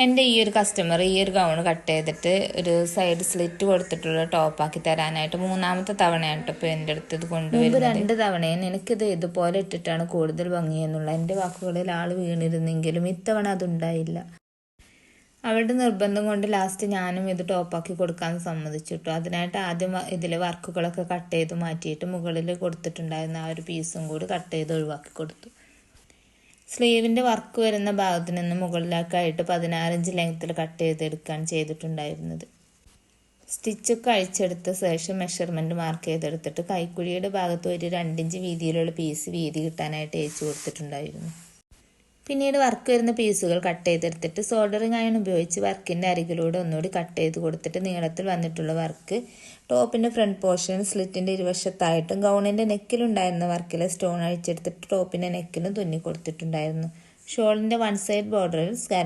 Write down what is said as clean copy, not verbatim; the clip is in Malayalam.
എൻ്റെ ഈ ഒരു കസ്റ്റമർ ഈ ഒരു ഗൗൺ കട്ട് ചെയ്തിട്ട് ഒരു സൈഡ് സ്ലിറ്റ് കൊടുത്തിട്ടുള്ള ടോപ്പാക്കി തരാനായിട്ട് 3ാമത്തെ തവണയാണ് ഇപ്പോൾ എൻ്റെ അടുത്ത് ഇത് കൊണ്ടുവരുന്നത്. 2 തവണയും എനിക്കിത് ഇതുപോലെ ഇട്ടിട്ടാണ് കൂടുതൽ ഭംഗിയെന്നുള്ള എൻ്റെ വാക്കുകളിൽ ആൾ വീണിരുന്നെങ്കിലും ഇത്തവണ അതുണ്ടായില്ല. അവരുടെ നിർബന്ധം കൊണ്ട് ലാസ്റ്റ് ഞാനും ഇത് ടോപ്പാക്കി കൊടുക്കാൻ സമ്മതിച്ചിട്ടു. അതിനായിട്ട് ആദ്യം ഇതിലെ വർക്കുകളൊക്കെ കട്ട് ചെയ്ത് മാറ്റിയിട്ട് മുകളിൽ കൊടുത്തിട്ടുണ്ടായിരുന്ന ആ ഒരു പീസും കൂടി കട്ട് ചെയ്ത് ഒഴിവാക്കി കൊടുത്തു. സ്ലീവിൻ്റെ വർക്ക് വരുന്ന ഭാഗത്ത് നിന്ന് മുകളിലേക്കായിട്ട് 16 ഇഞ്ച് ലെങ്ത്തിൽ കട്ട് ചെയ്തെടുക്കുകയാണ് ചെയ്തിട്ടുണ്ടായിരുന്നത്. സ്റ്റിച്ചൊക്കെ അഴിച്ചെടുത്ത ശേഷം മെഷർമെൻറ്റ് മാർക്ക് ചെയ്തെടുത്തിട്ട് കൈക്കുഴിയുടെ ഭാഗത്ത് ഒരു 2 ഇഞ്ച് വീതിയിലുള്ള പീസ് വീതി കിട്ടാനായിട്ട് തേച്ച് കൊടുത്തിട്ടുണ്ടായിരുന്നു. പിന്നീട് വർക്ക് വരുന്ന പീസുകൾ കട്ട് ചെയ്തെടുത്തിട്ട് സോൾഡറിങ് അയൺ ഉപയോഗിച്ച് വർക്കിൻ്റെ അരികിലൂടെ ഒന്നുകൂടി കട്ട് ചെയ്ത് കൊടുത്തിട്ട് നീളത്തിൽ വന്നിട്ടുള്ള വർക്ക് ടോപ്പിൻ്റെ ഫ്രണ്ട് പോർഷൻ സ്ലിറ്റിൻ്റെ ഇരുവശത്തായിട്ടും ഗൗണിൻ്റെ നെക്കിലുണ്ടായിരുന്ന വർക്കിലെ സ്റ്റോൺ അഴിച്ചെടുത്തിട്ട് ടോപ്പിൻ്റെ നെക്കിലും തുന്നി കൊടുത്തിട്ടുണ്ടായിരുന്നു. ഷോളിൻ്റെ 1 സൈഡ് ബോർഡറിൽ സ്കാലപ്പ്